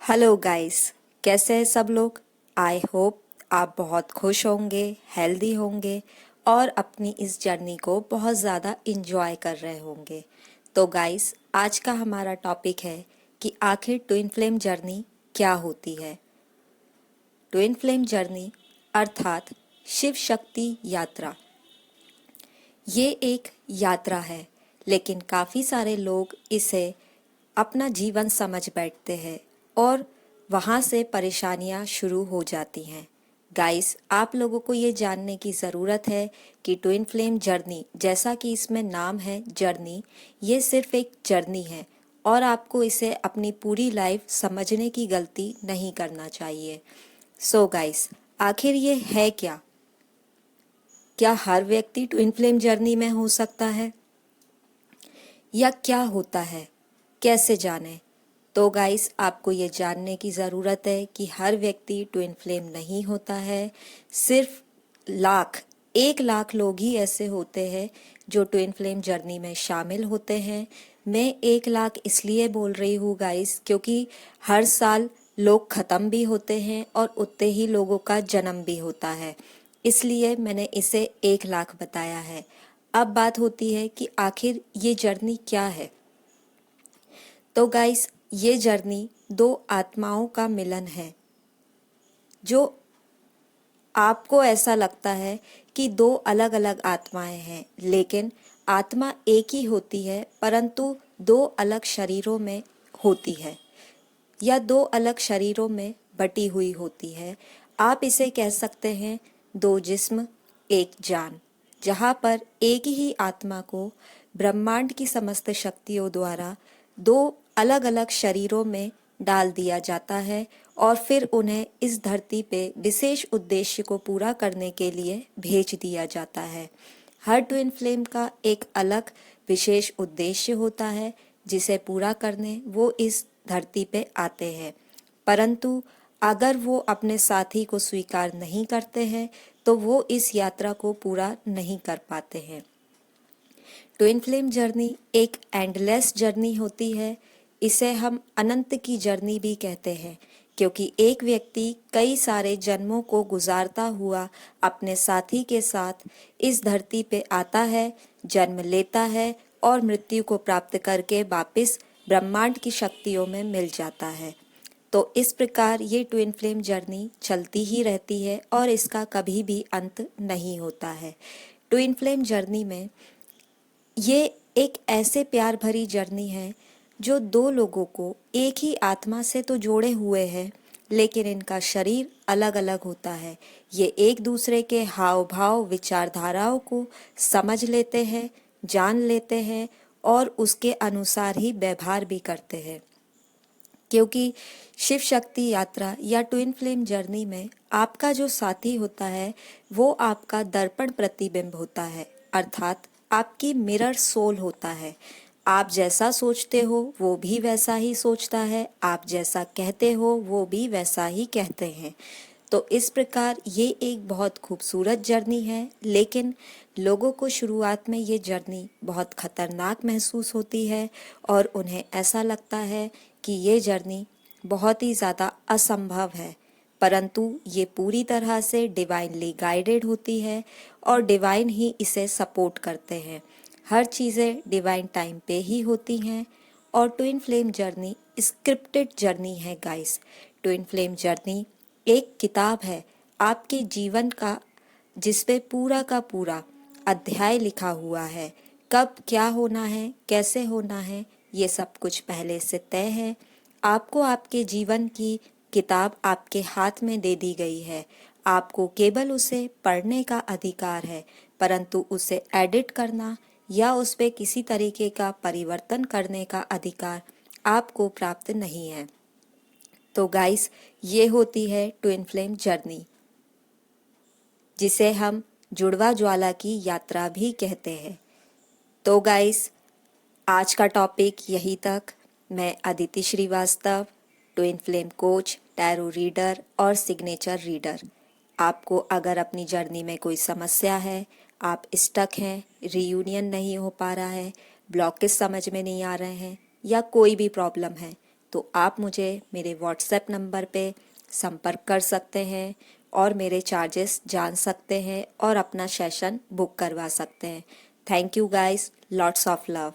Hello guys, कैसे हैं सब लोग। आई होप आप बहुत खुश होंगे, हेल्दी होंगे और अपनी इस जर्नी को बहुत ज़्यादा इंजॉय कर रहे होंगे। तो गाइस, आज का हमारा टॉपिक है कि आखिर ट्विन फ्लेम जर्नी क्या होती है। ट्विन फ्लेम जर्नी अर्थात शिव शक्ति यात्रा, ये एक यात्रा है, लेकिन काफ़ी सारे लोग इसे अपना जीवन समझ बैठते हैं और वहाँ से परेशानियाँ शुरू हो जाती हैं। गाइस, आप लोगों को ये जानने की ज़रूरत है कि ट्विन फ्लेम जर्नी, जैसा कि इसमें नाम है जर्नी, ये सिर्फ एक जर्नी है और आपको इसे अपनी पूरी लाइफ समझने की गलती नहीं करना चाहिए। सो गाइस, आखिर ये है क्या? क्या हर व्यक्ति ट्विन फ्लेम जर्नी में हो सकता है या क्या होता है, कैसे जाने? तो गाइस, आपको ये जानने की ज़रूरत है कि हर व्यक्ति ट्विन फ्लेम नहीं होता है। सिर्फ 1 लाख लोग ही ऐसे होते हैं जो ट्विन फ्लेम जर्नी में शामिल होते हैं। मैं 1 लाख इसलिए बोल रही हूँ गाइस, क्योंकि हर साल लोग ख़त्म भी होते हैं और उतने ही लोगों का जन्म भी होता है, इसलिए मैंने इसे 1 लाख बताया है। अब बात होती है कि आखिर ये जर्नी क्या है। तो गाइस, ये जर्नी दो आत्माओं का मिलन है। जो आपको ऐसा लगता है कि दो अलग अलग आत्माएं हैं, लेकिन आत्मा एक ही होती है, परंतु दो अलग शरीरों में होती है या दो अलग शरीरों में बटी हुई होती है। आप इसे कह सकते हैं दो जिस्म एक जान, जहाँ पर एक ही आत्मा को ब्रह्मांड की समस्त शक्तियों द्वारा दो अलग अलग शरीरों में डाल दिया जाता है और फिर उन्हें इस धरती पे विशेष उद्देश्य को पूरा करने के लिए भेज दिया जाता है। हर ट्विन फ्लेम का एक अलग विशेष उद्देश्य होता है, जिसे पूरा करने वो इस धरती पे आते हैं। परंतु अगर वो अपने साथी को स्वीकार नहीं करते हैं तो वो इस यात्रा को पूरा नहीं कर पाते हैं। ट्विन फ्लेम जर्नी एक एंडलेस जर्नी होती है। इसे हम अनंत की जर्नी भी कहते हैं, क्योंकि एक व्यक्ति कई सारे जन्मों को गुजारता हुआ अपने साथी के साथ इस धरती पे आता है, जन्म लेता है और मृत्यु को प्राप्त करके वापस ब्रह्मांड की शक्तियों में मिल जाता है। तो इस प्रकार ये ट्विन फ्लेम जर्नी चलती ही रहती है और इसका कभी भी अंत नहीं होता है। ट्विन फ्लेम जर्नी में ये एक ऐसे प्यार भरी जर्नी है जो दो लोगों को एक ही आत्मा से तो जोड़े हुए हैं, लेकिन इनका शरीर अलग अलग होता है। ये एक दूसरे के हाव भाव विचारधाराओं को समझ लेते हैं, जान लेते हैं और उसके अनुसार ही व्यवहार भी करते हैं। क्योंकि शिव शक्ति यात्रा या ट्विन फ्लेम जर्नी में आपका जो साथी होता है वो आपका दर्पण प्रतिबिंब होता है, अर्थात आपकी मिरर सोल होता है। आप जैसा सोचते हो वो भी वैसा ही सोचता है, आप जैसा कहते हो वो भी वैसा ही कहते हैं। तो इस प्रकार ये एक बहुत खूबसूरत जर्नी है, लेकिन लोगों को शुरुआत में ये जर्नी बहुत खतरनाक महसूस होती है और उन्हें ऐसा लगता है कि ये जर्नी बहुत ही ज़्यादा असंभव है। परंतु ये पूरी तरह से डिवाइनली गाइडेड होती है और डिवाइन ही इसे सपोर्ट करते हैं। हर चीज़ें डिवाइन टाइम पे ही होती हैं और twin flame journey scripted journey है गाइस। ट्विन फ्लेम जर्नी एक किताब है आपके जीवन का, जिसपे पूरा का पूरा अध्याय लिखा हुआ है। कब क्या होना है, कैसे होना है, ये सब कुछ पहले से तय है। आपको आपके जीवन की किताब आपके हाथ में दे दी गई है। आपको केवल उसे पढ़ने का अधिकार है, परंतु उसे एडिट करना या उस पे किसी तरीके का परिवर्तन करने का अधिकार आपको प्राप्त नहीं है। तो गाइस, ये होती है ट्विन फ्लेम जर्नी, जिसे हम जुड़वा ज्वाला की यात्रा भी कहते हैं। तो गाइस, आज का टॉपिक यही तक। मैं Aditi Srivastava, twin flame coach, tarot reader और सिग्नेचर रीडर। आपको अगर अपनी जर्नी में कोई समस्या है, आप स्टक हैं, रियूनियन नहीं हो पा रहा है, ब्लॉकेज समझ में नहीं आ रहे हैं या कोई भी प्रॉब्लम है, तो आप मुझे मेरे व्हाट्सएप नंबर पे संपर्क कर सकते हैं और मेरे चार्जेस जान सकते हैं और अपना सेशन बुक करवा सकते हैं। Thank you guys, lots of love.